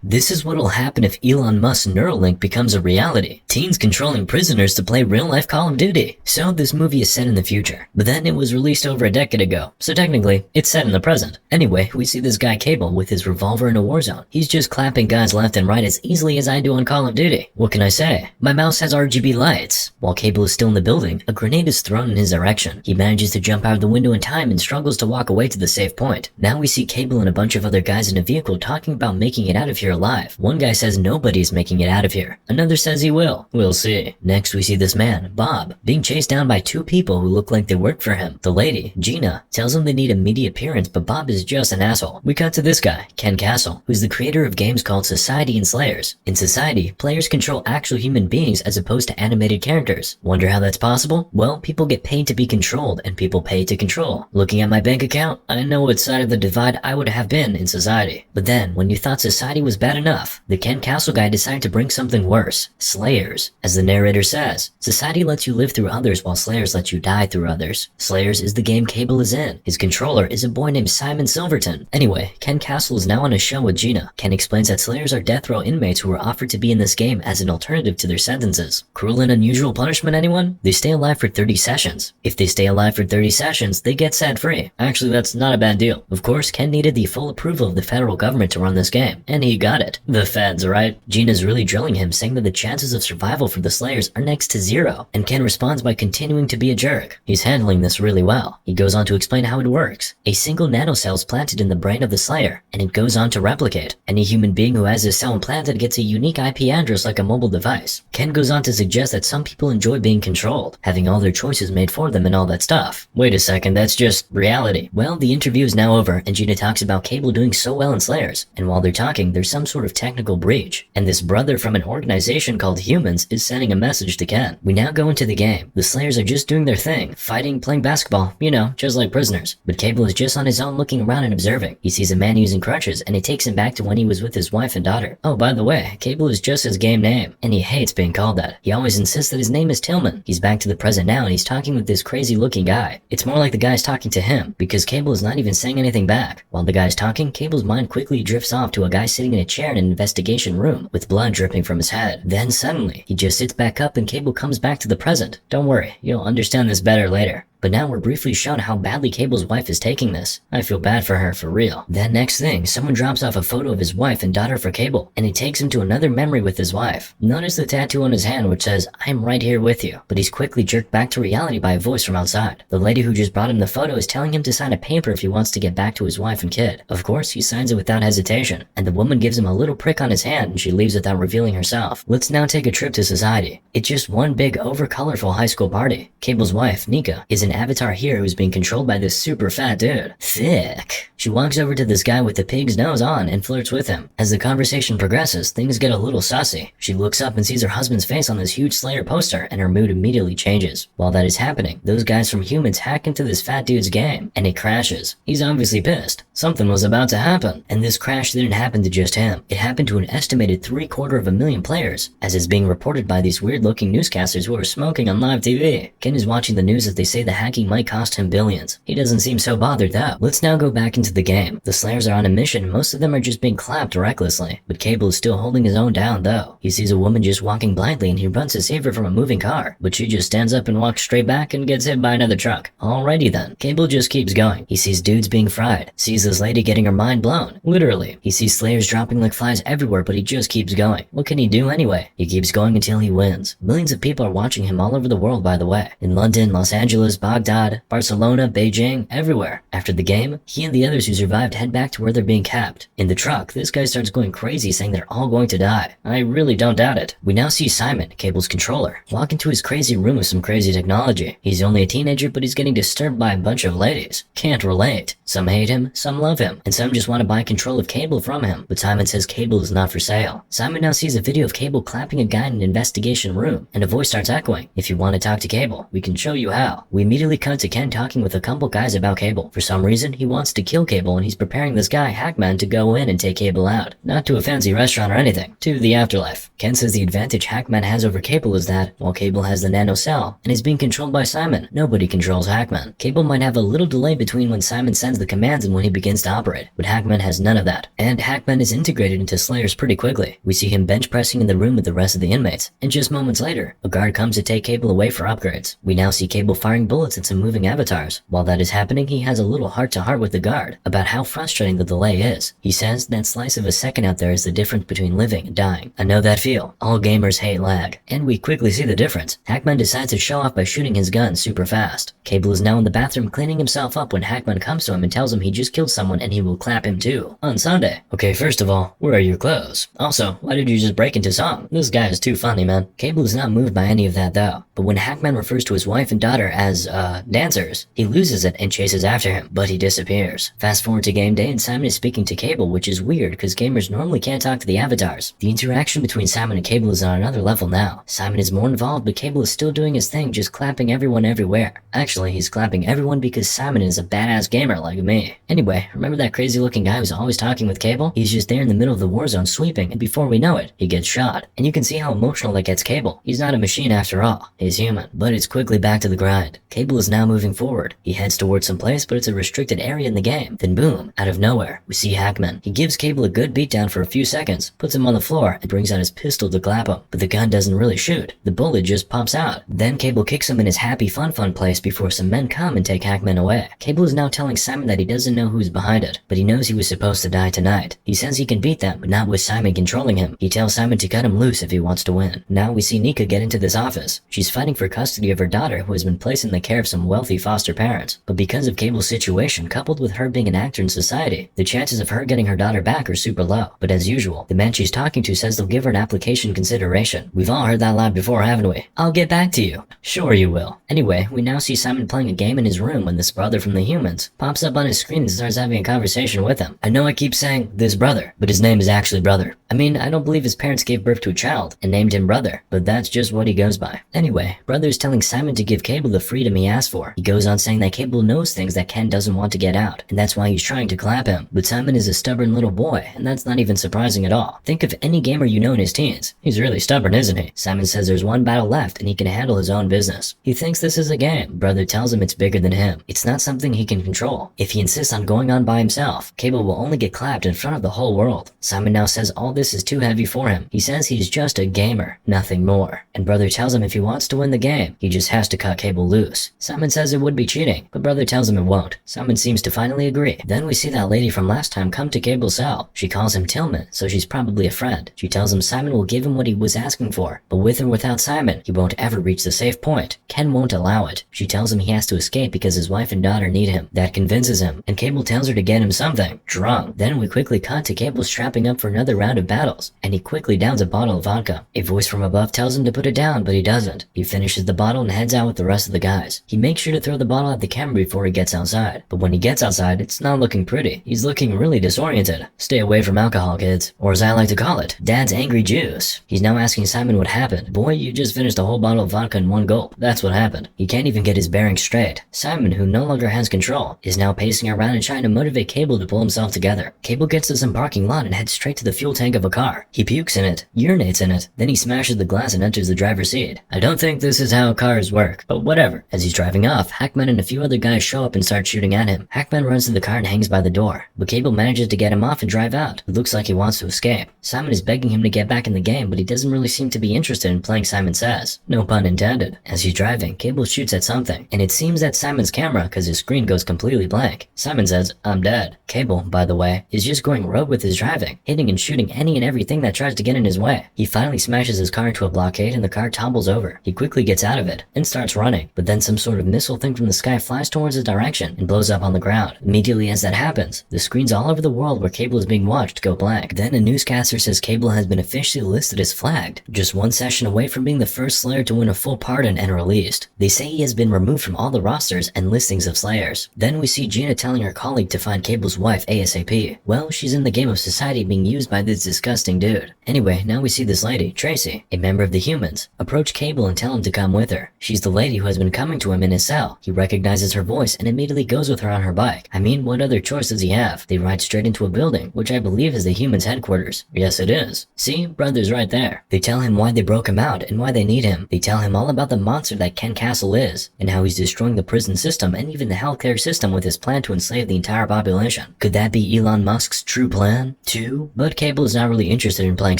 This is what'll happen if Elon Musk's Neuralink becomes a reality. Teens controlling prisoners to play real-life Call of Duty. So this movie is set in the future, but then it was released over a decade ago, so technically, it's set in the present. Anyway, we see this guy Cable with his revolver in a war zone. He's just clapping guys left and right as easily as I do on Call of Duty. What can I say? My mouse has RGB lights. While Cable is still in the building, a grenade is thrown in his direction. He manages to jump out of the window in time and struggles to walk away to the safe point. Now we see Cable and a bunch of other guys in a vehicle talking about making it out of here alive. One guy says nobody's making it out of here. Another says he will. We'll see. Next we see this man, Bob, being chased down by two people who look like they work for him. The lady, Gina, tells him they need a media appearance, but Bob is just an asshole. We cut to this guy, Ken Castle, who's the creator of games called Society and Slayers. In Society, players control actual human beings as opposed to animated characters. Wonder how that's possible? Well, people get paid to be controlled and people pay to control. Looking at my bank account, I know what side of the divide I would have been in Society. But then, when you thought Society was bad enough, the Ken Castle guy decided to bring something worse. Slayers. As the narrator says, Society lets you live through others while Slayers lets you die through others. Slayers is the game Cable is in. His controller is a boy named Simon Silverton. Anyway, Ken Castle is now on a show with Gina. Ken explains that Slayers are death row inmates who were offered to be in this game as an alternative to their sentences. Cruel and unusual punishment, anyone? They stay alive for 30 sessions. If they stay alive for 30 sessions, they get set free. Actually, that's not a bad deal. Of course, Ken needed the full approval of the federal government to run this game, and he got it. The feds, right? Gina's really drilling him, saying that the chances of survival for the Slayers are next to zero, and Ken responds by continuing to be a jerk. He's handling this really well. He goes on to explain how it works. A single nanocell is planted in the brain of the Slayer, and it goes on to replicate. Any human being who has this cell implanted gets a unique IP address like a mobile device. Ken goes on to suggest that some people enjoy being controlled, having all their choices made for them and all that stuff. Wait a second, that's just reality. Well, the interview is now over, and Gina talks about Cable doing so well in Slayers, and while they're talking, there's some sort of technical breach, and this brother from an organization called Humans is sending a message to Ken. We now go into the game. The Slayers are just doing their thing, fighting, playing basketball, you know, just like prisoners. But Cable is just on his own looking around and observing. He sees a man using crutches, and it takes him back to when he was with his wife and daughter. Oh, by the way, Cable is just his game name, and he hates being called that. He always insists that his name is Tillman. He's back to the present now, and he's talking with this crazy looking guy. It's more like the guy's talking to him, because Cable is not even saying anything back. While the guy's talking, Cable's mind quickly drifts off to a guy sitting in a chair in an investigation room with blood dripping from his head. Then suddenly, he just sits back up and Cable comes back to the present. Don't worry, you'll understand this better later. But now we're briefly shown how badly Cable's wife is taking this. I feel bad for her, for real. Then next thing, someone drops off a photo of his wife and daughter for Cable, and it takes him to another memory with his wife. Notice the tattoo on his hand which says, "I'm right here with you," but he's quickly jerked back to reality by a voice from outside. The lady who just brought him the photo is telling him to sign a paper if he wants to get back to his wife and kid. Of course, he signs it without hesitation, and the woman gives him a little prick on his hand and she leaves without revealing herself. Let's now take a trip to Society. It's just one big over-colorful high school party. Cable's wife, Nika, is an avatar here who's being controlled by this super fat dude. Thick. She walks over to this guy with the pig's nose on and flirts with him. As the conversation progresses, things get a little sussy. She looks up and sees her husband's face on this huge Slayer poster, and her mood immediately changes. While that is happening, those guys from Humans hack into this fat dude's game, and it crashes. He's obviously pissed. Something was about to happen, and this crash didn't happen to just him. It happened to an estimated 750,000 players, as is being reported by these weird-looking newscasters who are smoking on live TV. Ken is watching the news as they say the hacking might cost him billions. He doesn't seem so bothered though. Let's now go back into the game. The Slayers are on a mission, and most of them are just being clapped recklessly. But Cable is still holding his own down though. He sees a woman just walking blindly and he runs to save her from a moving car, but she just stands up and walks straight back and gets hit by another truck. Alrighty then. Cable just keeps going. He sees dudes being fried, sees this lady getting her mind blown. Literally. He sees Slayers dropping like flies everywhere, but he just keeps going. What can he do anyway? He keeps going until he wins. Millions of people are watching him all over the world, by the way. In London, Los Angeles, Baghdad, Barcelona, Beijing, everywhere. After the game, he and the others who survived head back to where they're being kept. In the truck, this guy starts going crazy saying they're all going to die. I really don't doubt it. We now see Simon, Cable's controller, walk into his crazy room with some crazy technology. He's only a teenager, but he's getting disturbed by a bunch of ladies. Can't relate. Some hate him, some love him, and some just want to buy control of Cable from him. But Simon says Cable is not for sale. Simon now sees a video of Cable clapping a guy in an investigation room, and a voice starts echoing. If you want to talk to Cable, we can show you how. We immediately immediately cut to Ken talking with a couple guys about Kable. For some reason, he wants to kill Kable and he's preparing this guy, Hackman, to go in and take Kable out. Not to a fancy restaurant or anything, to the afterlife. Ken says the advantage Hackman has over Kable is that, while Kable has the nano cell and is being controlled by Simon, nobody controls Hackman. Kable might have a little delay between when Simon sends the commands and when he begins to operate, but Hackman has none of that. And Hackman is integrated into Slayers pretty quickly. We see him bench pressing in the room with the rest of the inmates, and just moments later, a guard comes to take Kable away for upgrades. We now see Kable firing bullets at some moving avatars. While that is happening, he has a little heart-to-heart with the guard about how frustrating the delay is. He says that slice of a second out there is the difference between living and dying. I know that feel. All gamers hate lag. And we quickly see the difference. Hackman decides to show off by shooting his gun super fast. Kable is now in the bathroom cleaning himself up when Hackman comes to him and tells him he just killed someone and he will clap him too, on Sunday. Okay, first of all, where are your clothes? Also, why did you just break into song? This guy is too funny, man. Kable is not moved by any of that though. But when Hackman refers to his wife and daughter as, dancers, he loses it and chases after him, but he disappears. Fast forward to game day and Simon is speaking to Kable, which is weird because gamers normally can't talk to the avatars. The interaction between Simon and Kable is on another level now. Simon is more involved, but Kable is still doing his thing, just clapping everyone everywhere. Actually, he's clapping everyone because Simon is a badass gamer like me. Anyway, remember that crazy looking guy who's always talking with Kable? He's just there in the middle of the war zone sweeping, and before we know it, he gets shot. And you can see how emotional that gets Kable. He's not a machine after all. He's human. But it's quickly back to the grind. Kable is now moving forward. He heads towards some place, but it's a restricted area in the game. Then boom, out of nowhere, we see Hackman. He gives Kable a good beatdown for a few seconds, puts him on the floor, and brings out his pistol to clap him. But the gun doesn't really shoot. The bullet just pops out. Then Kable kicks him in his happy fun place before some men come and take Hackman away. Kable is now telling Simon that he doesn't know who's behind it, but he knows he was supposed to die tonight. He says he can beat them, but not with Simon controlling him. He tells Simon to cut him loose if he wants to win. Now we see Nika get into this office. She's fighting for custody of her daughter who has been placed in the care of some wealthy foster parents. But because of Cable's situation, coupled with her being an actor in society, the chances of her getting her daughter back are super low. But as usual, the man she's talking to says they'll give her an application consideration. We've all heard that line before, haven't we? I'll get back to you. Sure you will. Anyway, we now see Simon playing a game in his room when this brother from the humans pops up on his screen and starts having a conversation with him. I know I keep saying this brother, but his name is actually Brother. I mean, I don't believe his parents gave birth to a child and named him Brother, but that's just what he goes by. Anyway, Brother is telling Simon to give Kable the freedom he asked for. He goes on saying that Kable knows things that Ken doesn't want to get out, and that's why he's trying to clap him. But Simon is a stubborn little boy, and that's not even surprising at all. Think of any gamer you know in his teens. He's really stubborn, isn't he? Simon says there's one battle left and he can handle his own business. He thinks this is a game. Brother tells him it's bigger than him. It's not something he can control. If he insists on going on by himself, Kable will only get clapped in front of the whole world. Simon now says all this is too heavy for him. He says he's just a gamer, nothing more. And Brother tells him if he wants to win the game, he just has to cut Kable loose. Simon says it would be cheating, but Brother tells him it won't. Simon seems to finally agree. Then we see that lady from last time come to Cable's cell. She calls him Tillman, so she's probably a friend. She tells him Simon will give him what he was asking for, but with or without Simon, he won't ever reach the safe point. Ken won't allow it. She tells him he has to escape because his wife and daughter need him. That convinces him, and Kable tells her to get him something. Drunk. Then we quickly cut to Cable strapping up for another round of battles, and he quickly downs a bottle of vodka. A voice from above tells him to put it down, but he doesn't. He finishes the bottle and heads out with the rest of the guys. He makes sure to throw the bottle at the camera before he gets outside, but when he gets outside, it's not looking pretty. He's looking really disoriented. Stay away from alcohol, kids. Or as I like to call it, Dad's angry juice. He's now asking Simon what happened. Boy, you just finished a whole bottle of vodka in one gulp. That's what happened. He can't even get his bearings straight. Simon, who no longer has control, is now pacing around and trying to motivate Cable to pull himself together. Cable gets to some parking lot and heads straight to the fuel tank of a car. He pukes in it, urinates in it, then he smashes the glass and enters the driver's seat. I don't think this is how cars work, but whatever. As he's driving off, Hackman and a few other guys show up and start shooting at him. Hackman runs to the car and hangs by the door, but Cable manages to get him off and drive out. It looks like he wants to escape. Simon is begging him to get back in the game, but he doesn't really seem to be interested in playing Simon Says. No pun intended. As he's driving, Cable shoots at something, and it seems at Simon's camera because his screen goes completely blank. Simon says, I'm dead. Cable, by the way, is just going rogue with his driving, hitting and shooting any and everything that tries to get in his way. He finally smashes his car into a blockade and the car topples over. He quickly gets out of it and starts running, but then some sort of missile thing from the sky flies towards his direction and blows up on the ground. Immediately as that happens, the screens all over the world where Cable is being watched go blank. Then a newscaster says Cable has been officially listed as flagged, just one session away from being the first Slayer to win a full pardon and released. They say he has been removed from all the rosters and listings of Slayers. Then we see Gina telling her colleague to find Cable's wife ASAP. Well, she's in the game of society being used by this disgusting dude. Anyway, now we see this lady, Tracy, a member of the humans, approach Cable and tell him to come with her. She's the lady who has been coming to to him in his cell. He recognizes her voice and immediately goes with her on her bike. I mean, what other choice does he have? They ride straight into a building, which I believe is the humans' headquarters. Yes, it is. See, brother's right there. They tell him why they broke him out and why they need him. They tell him all about the monster that Ken Castle is, and how he's destroying the prison system and even the healthcare system with his plan to enslave the entire population. Could that be Elon Musk's true plan, too? But Kable is not really interested in playing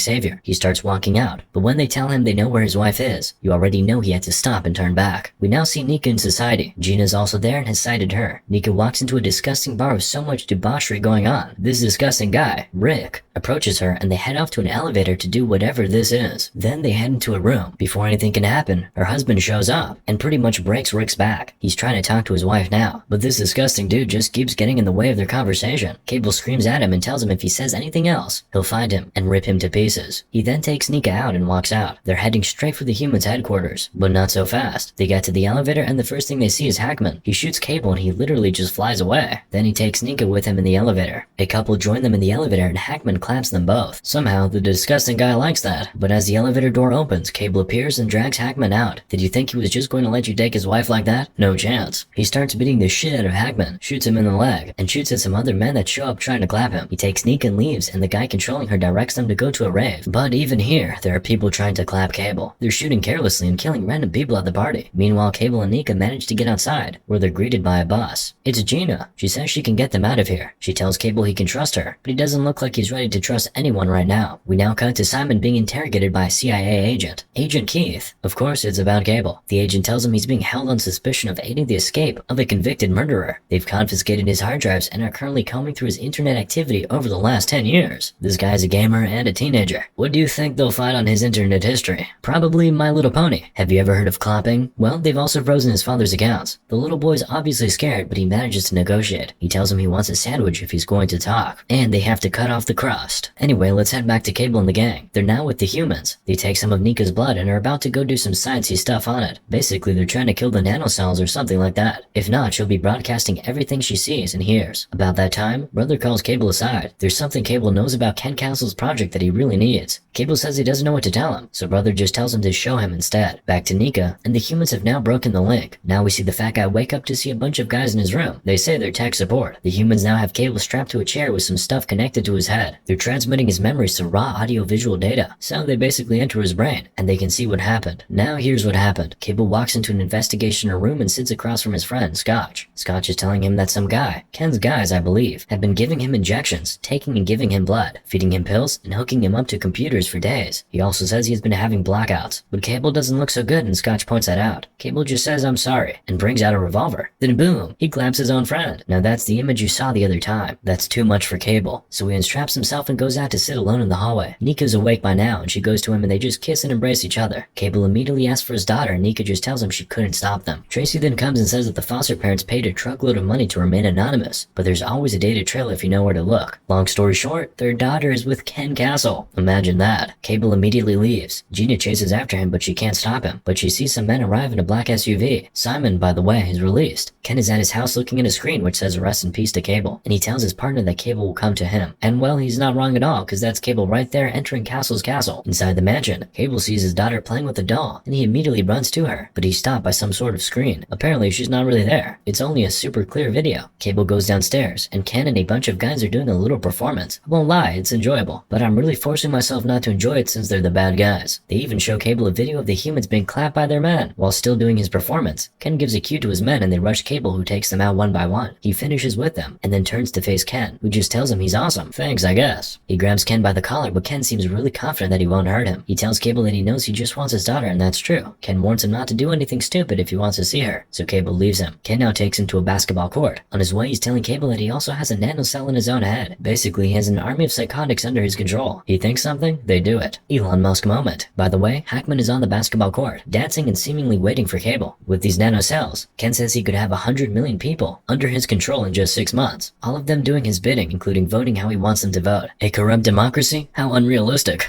savior. He starts walking out, but when they tell him they know where his wife is, you already know he had to stop and turn back. We now see Nika in society. Gina's also there and has sighted her. Nika walks into a disgusting bar with so much debauchery going on. This disgusting guy, Rick, approaches her and they head off to an elevator to do whatever this is. Then they head into a room. Before anything can happen, her husband shows up and pretty much breaks Rick's back. He's trying to talk to his wife now, but this disgusting dude just keeps getting in the way of their conversation. Kable screams at him and tells him if he says anything else, he'll find him and rip him to pieces. He then takes Nika out and walks out. They're heading straight for the humans' headquarters, but not so fast. They get to the elevator and the first thing they see is Hackman. He shoots Kable and he literally just flies away. Then he takes Nika with him in the elevator. A couple join them in the elevator and Hackman claps them both. Somehow, the disgusting guy likes that, but as the elevator door opens, Kable appears and drags Hackman out. Did you think he was just going to let you take his wife like that? No chance. He starts beating the shit out of Hackman, shoots him in the leg, and shoots at some other men that show up trying to clap him. He takes Nika and leaves, and the guy controlling her directs them to go to a rave. But even here, there are people trying to clap Kable. They're shooting carelessly and killing random people at the party. Meanwhile, Kable and Nika manage to get outside, where they're greeted by a bus. It's Gina. She says she can get them out of here. She tells Kable he can trust her, but he doesn't look like he's ready to trust anyone right now. We now cut to Simon being interrogated by a CIA agent. Agent Keith. Of course, it's about Kable. The agent tells him he's being held on suspicion of aiding the escape of a convicted murderer. They've confiscated his hard drives and are currently combing through his internet activity over the last 10 years. This guy's a gamer and a teenager. What do you think they'll find on his internet history? Probably My Little Pony. Have you ever heard of clapping? Well, they've also frozen his father's accounts. The little boy's obviously scared, but he manages to negotiate. He tells him he wants a sandwich if he's going to talk, and they have to cut off the crust. Anyway, let's head back to Kable and the gang. They're now with the humans. They take some of Nika's blood and are about to go do some sciencey stuff on it. Basically, they're trying to kill the nanocells or something like that. If not, she'll be broadcasting everything she sees and hears. About that time, Brother calls Kable aside. There's something Kable knows about Ken Castle's project that he really needs. Kable says he doesn't know what to tell him, so Brother just tells him to show him instead. Back to Nika, and the humans have now broken the link. Now we see the fat guy wake up to see a bunch of guys in his room. They say they're tech support. The humans now have Kable strapped to a chair with some stuff connected to his head. They're transmitting his memories to raw audio-visual data, so they basically enter his brain, and they can see what happened. Now here's what happened. Kable walks into an investigation room and sits across from his friend, Scotch. Scotch is telling him that some guy, Ken's guys I believe, have been giving him injections, taking and giving him blood, feeding him pills, and hooking him up to computers for days. He also says he has been having blackouts, but Kable doesn't look so good and Scotch points that out. Kable just says I'm sorry, and brings out a revolver. Then boom, he claps his own friend. Now that's the image you saw the other time. That's too much for Kable, so he unstraps himself and goes out to sit alone in the hallway. Nika's awake by now and she goes to him and they just kiss and embrace each other. Kable immediately asks for his daughter and Nika just tells him she couldn't stop them. Tracy then comes and says that the foster parents paid a truckload of money to remain anonymous, but there's always a data trail if you know where to look. Long story short, their daughter is with Ken Castle. Imagine that. Kable immediately leaves. Gina chases after him but she can't stop him, but she sees some men arrive in a black SUV. Simon, by the way, is released. Ken is at his house looking at a screen which says rest in peace to Kable, and he tells his partner that Kable will come to him. And well, he's not wrong at all, because that's Kable right there entering Castle's castle. Inside the mansion, Kable sees his daughter playing with a doll, and he immediately runs to her, but he's stopped by some sort of screen. Apparently, she's not really there. It's only a super clear video. Kable goes downstairs, and Ken and a bunch of guys are doing a little performance. I won't lie, it's enjoyable, but I'm really forcing myself not to enjoy it since they're the bad guys. They even show Kable a video of the humans being clapped by their man, while still doing his performance. Ken gives a cue to his men and they rush Kable, who takes them out one by one. He finishes with them, and then turns to face Ken, who just tells him he's awesome. Thanks, I guess. He grabs Ken by the collar, but Ken seems really confident that he won't hurt him. He tells Kable that he knows he just wants his daughter, and that's true. Ken warns him not to do anything stupid if he wants to see her, so Kable leaves him. Ken now takes him to a basketball court. On his way, he's telling Kable that he also has a nanocell in his own head. Basically, he has an army of psychotics under his control. He thinks something, they do it. Elon Musk moment. By the way, Hackman is on the basketball court, dancing and seemingly waiting for Kable. With these nanocells, Ken says he could have 100 million people under his control in just 6 months, all of them doing his bidding, including voting how he wants them to vote. A corrupt democracy? How unrealistic.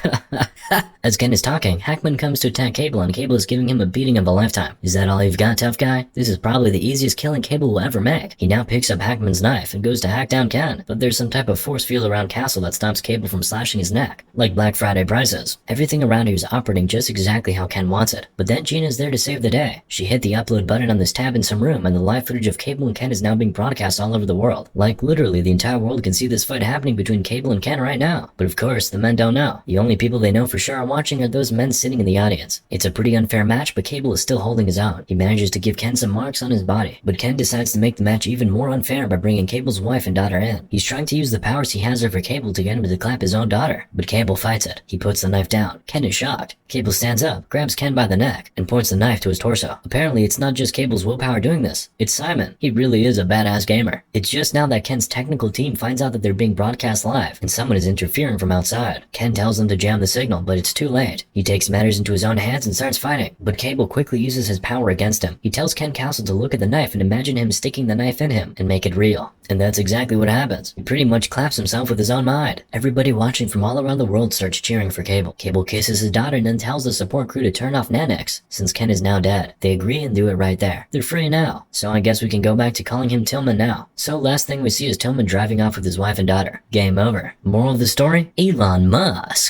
As Ken is talking, Hackman comes to attack Kable, and Kable is giving him a beating of a lifetime. Is that all you've got, tough guy? This is probably the easiest killing Kable will ever make. He now picks up Hackman's knife and goes to hack down Ken, but there's some type of force field around Castle that stops Kable from slashing his neck, like Black Friday prices. Everything around here is operating just exactly how Ken wants it, but then Gina's there to save the day. She hit the the upload button on this tab in some room, and the live footage of Kable and Ken is now being broadcast all over the world. Like, literally, the entire world can see this fight happening between Kable and Ken right now. But of course, the men don't know. The only people they know for sure are watching are those men sitting in the audience. It's a pretty unfair match, but Kable is still holding his own. He manages to give Ken some marks on his body, but Ken decides to make the match even more unfair by bringing Cable's wife and daughter in. He's trying to use the powers he has over Kable to get him to clap his own daughter, but Kable fights it. He puts the knife down. Ken is shocked. Kable stands up, grabs Ken by the neck, and points the knife to his torso. Apparently, it's not just Cable's willpower doing this. It's Simon. He really is a badass gamer. It's just now that Ken's technical team finds out that they're being broadcast live, and someone is interfering from outside. Ken tells them to jam the signal, but it's too late. He takes matters into his own hands and starts fighting, but Kable quickly uses his power against him. He tells Ken Castle to look at the knife and imagine him sticking the knife in him and make it real. And that's exactly what happens. He pretty much claps himself with his own mind. Everybody watching from all around the world starts cheering for Kable. Kable kisses his daughter and then tells the support crew to turn off Nanix, since Ken is now dead. They agree and do it right there. They're free now, so I guess we can go back to calling him Tillman now. So last thing we see is Tillman driving off with his wife and daughter. Game over. Moral of the story? Elon Musk.